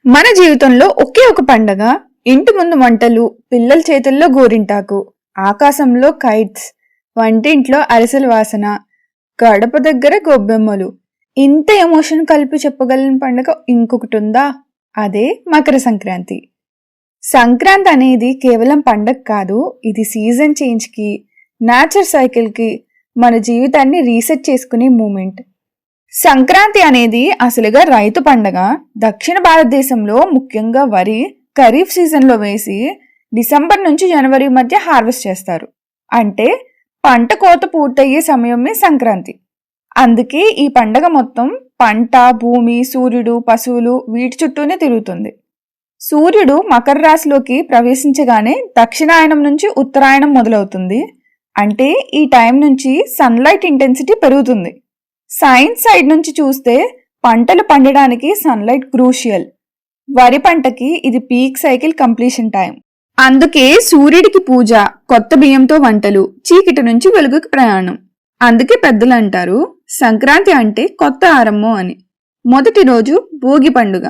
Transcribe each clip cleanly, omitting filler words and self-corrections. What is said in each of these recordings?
మన జీవితంలో ఒకే ఒక పండగ. ఇంటి ముందు వంటలు, పిల్లల చేతుల్లో గోరింటాకు, ఆకాశంలో కైట్స్, వంటింట్లో అరిసెల వాసన, గడప దగ్గర గొబ్బెమ్మలు. ఇంత ఎమోషన్ కలిపి చెప్పగలిగిన పండుగ ఇంకొకటి ఉందా? అదే మకర సంక్రాంతి. సంక్రాంతి అనేది కేవలం పండగ కాదు, ఇది సీజన్ చేంజ్కి, నేచర్ సైకిల్కి, మన జీవితాన్ని రీసెట్ చేసుకునే మూమెంట్. సంక్రాంతి అనేది అసలుగా రైతు పండగ. దక్షిణ భారతదేశంలో ముఖ్యంగా వరి ఖరీఫ్ సీజన్లో వేసి డిసెంబర్ నుంచి జనవరి మధ్య హార్వెస్ట్ చేస్తారు. అంటే పంట కోత పూర్తయ్యే సమయమే సంక్రాంతి. అందుకే ఈ పండగ మొత్తం పంట, భూమి, సూర్యుడు, పశువులు వీటి చుట్టూనే తిరుగుతుంది. సూర్యుడు మకర రాశిలోకి ప్రవేశించగానే దక్షిణాయనం నుంచి ఉత్తరాయణం మొదలవుతుంది. అంటే ఈ టైం నుంచి సన్లైట్ ఇంటెన్సిటీ పెరుగుతుంది. సైన్స్ సైడ్ నుంచి చూస్తే పంటలు పండడానికి సన్లైట్ క్రూషియల్. వరి పంటకి ఇది పీక్ సైకిల్ కంప్లీషన్ టైం. అందుకే సూర్యుడికి పూజ, కొత్త బియ్యంతో వంటలు, చీకటి నుంచి వెలుగుకి ప్రయాణం. అందుకే పెద్దలు అంటారు సంక్రాంతి అంటే కొత్త ఆరంభం అని. మొదటి రోజు భోగి పండుగ.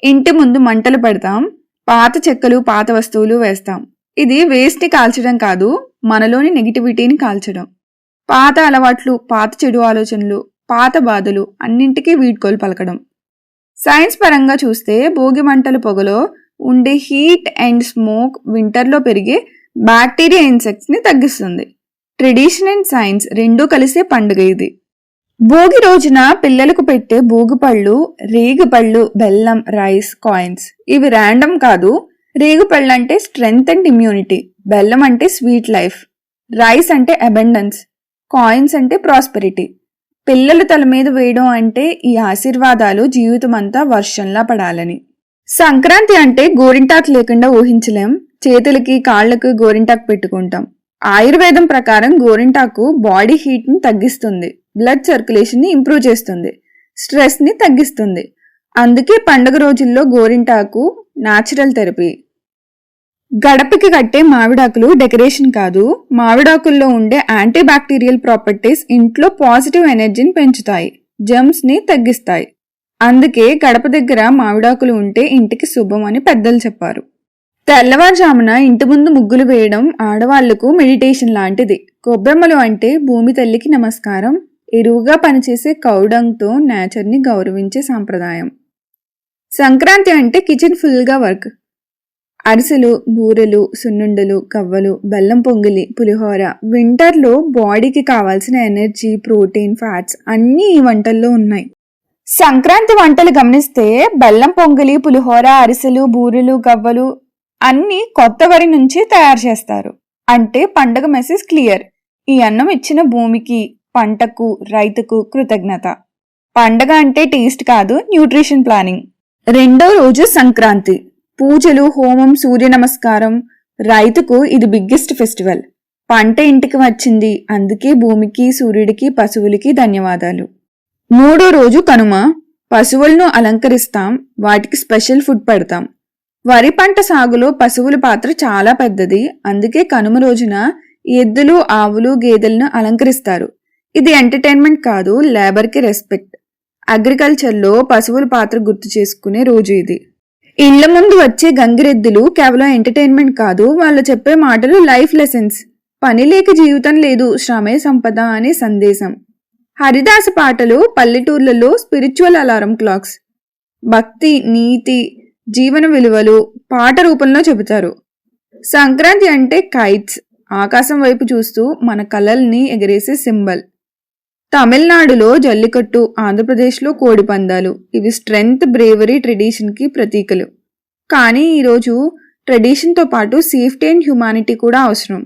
ఇంటి ముందు మంటలు పెడతాం, పాత చెక్కలు, పాత వస్తువులు వేస్తాం. ఇది వేస్ట్ని కాల్చడం కాదు, మనలోని నెగిటివిటీని కాల్చడం. పాత అలవాట్లు, పాత చెడు ఆలోచనలు, పాత బాధలు అన్నింటికీ వీడ్కోలు పలకడం. సైన్స్ పరంగా చూస్తే భోగి మంటల పొగలో ఉండే హీట్ అండ్ స్మోక్ వింటర్లో పెరిగే బ్యాక్టీరియా ఇన్సెక్ట్స్ని తగ్గిస్తుంది. ట్రెడిషన్ అండ్ సైన్స్ రెండూ కలిసే పండుగ ఇది. భోగి రోజున పిల్లలకు పెట్టే భోగిపళ్ళు, రేగిపళ్ళు, బెల్లం, రైస్, కాయిన్స్. ఇవి ర్యాండమ్ కాదు. రేగిపళ్ళు అంటే స్ట్రెంగ్త్ అండ్ ఇమ్యూనిటీ, బెల్లం అంటే స్వీట్ లైఫ్, రైస్ అంటే అబండెన్స్, కాయిన్స్ అంటే ప్రాస్పెరిటీ. పిల్లల తల మీద వేయడం అంటే ఈ ఆశీర్వాదాలు జీవితం అంతా వర్షంలా పడాలని. సంక్రాంతి అంటే గోరింటాకు లేకుండా ఊహించలేం. చేతులకి, కాళ్లకు గోరింటాకు పెట్టుకుంటాం. ఆయుర్వేదం ప్రకారం గోరింటాకు బాడీ హీట్ ని తగ్గిస్తుంది, బ్లడ్ సర్క్యులేషన్ ని ఇంప్రూవ్ చేస్తుంది, స్ట్రెస్ ని తగ్గిస్తుంది. అందుకే పండుగ రోజుల్లో గోరింటాకు న్యాచురల్ థెరపీ. గడపకి కట్టే మామిడాకులు డెకరేషన్ కాదు. మామిడాకుల్లో ఉండే యాంటీ బ్యాక్టీరియల్ ప్రాపర్టీస్ ఇంట్లో పాజిటివ్ ఎనర్జీని పెంచుతాయి, జర్మ్స్ ని తగ్గిస్తాయి. అందుకే గడప దగ్గర మామిడాకులు ఉంటే ఇంటికి శుభం అని పెద్దలు చెప్పారు. తెల్లవారుజామున ఇంటి ముందు ముగ్గులు వేయడం ఆడవాళ్లకు మెడిటేషన్ లాంటిది. గొబ్బెమ్మలు అంటే భూమి తల్లికి నమస్కారం, ఎరువుగా పనిచేసే కౌడంగ్తో నేచర్ని గౌరవించే సాంప్రదాయం. సంక్రాంతి అంటే కిచెన్ ఫుల్గా వర్క్. అరిసెలు, బూరెలు, సున్నుండలు, కవ్వలు, బెల్లం పొంగిలి, పులిహోర. వింటర్లో బాడీకి కావాల్సిన ఎనర్జీ, ప్రోటీన్, ఫ్యాట్స్ అన్నీ ఈ వంటల్లో ఉన్నాయి. సంక్రాంతి వంటలు గమనిస్తే బెల్లం పొంగిలి, పులిహోర, అరిసెలు, బూరెలు, గవ్వలు అన్నీ కొత్త వరి నుంచి తయారు చేస్తారు. అంటే పండగ మెసేజ్ క్లియర్. ఈ అన్నం ఇచ్చిన భూమికి, పంటకు, రైతుకు కృతజ్ఞత. పండగ అంటే టేస్ట్ కాదు, న్యూట్రిషన్ ప్లానింగ్. రెండో రోజు సంక్రాంతి. పూజలు, హోమం, సూర్య నమస్కారం. రైతుకు ఇది బిగ్గెస్ట్ ఫెస్టివల్. పంట ఇంటికి వచ్చింది, అందుకే భూమికి, సూర్యుడికి, పశువులకి ధన్యవాదాలు. మూడో రోజు కనుమ. పశువులను అలంకరిస్తాం, వాటికి స్పెషల్ ఫుడ్ పెడతాం. వరి పంట సాగులో పశువుల పాత్ర చాలా పెద్దది. అందుకే కనుమ రోజున ఎద్దులు, ఆవులు, గేదెలను అలంకరిస్తారు. ఇది ఎంటర్టైన్మెంట్ కాదు, లేబర్కి రెస్పెక్ట్. అగ్రికల్చర్లో పశువుల పాత్ర గుర్తు చేసుకునే రోజు ఇది. ఇళ్ల ముందు వచ్చే గంగిరెద్దులు కేవలం ఎంటర్టైన్మెంట్ కాదు, వాళ్ళు చెప్పే మాటలు లైఫ్ లెసన్స్. పని లేక జీవితం లేదు, శ్రమే సంపద అనే సందేశం. హరిదాస పాటలు పల్లెటూర్లలో స్పిరిచువల్ అలారం క్లాక్స్. భక్తి, నీతి, జీవన విలువలు పాట రూపంలో చెబుతారు. సంక్రాంతి అంటే కైట్స్, ఆకాశం వైపు చూస్తూ మన కలల్ని ఎగరేసే సింబల్. తమిళనాడులో జల్లికట్టు, ఆంధ్రప్రదేశ్లో కోడిపందాలు. ఇవి స్ట్రెంగ్త్, బ్రేవరీ, ట్రెడిషన్కి ప్రతీకలు. కానీ ఈరోజు ట్రెడిషన్తో పాటు సేఫ్టీ అండ్ హ్యుమానిటీ కూడా అవసరం.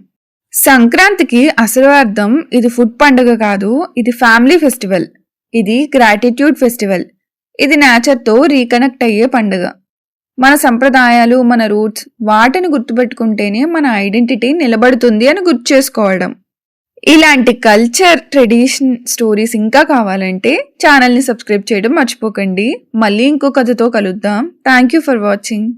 సంక్రాంతికి అసలు అర్థం ఇది ఫుడ్ పండుగ కాదు, ఇది ఫ్యామిలీ ఫెస్టివల్, ఇది గ్రాటిట్యూడ్ ఫెస్టివల్, ఇది నేచర్తో రీకనెక్ట్ అయ్యే పండుగ. మన సంప్రదాయాలు, మన రూట్స్, వాటిని గుర్తుపెట్టుకుంటేనే మన ఐడెంటిటీ నిలబడుతుంది అని గుర్తు చేసుకోవడం. ఇలాంటి కల్చర్, ట్రెడిషన్ స్టోరీస్ ఇంకా కావాలంటే ఛానల్ని సబ్స్క్రైబ్ చేయడం మర్చిపోకండి. మళ్ళీ ఇంకో కథతో కలుద్దాం. Thank you for watching.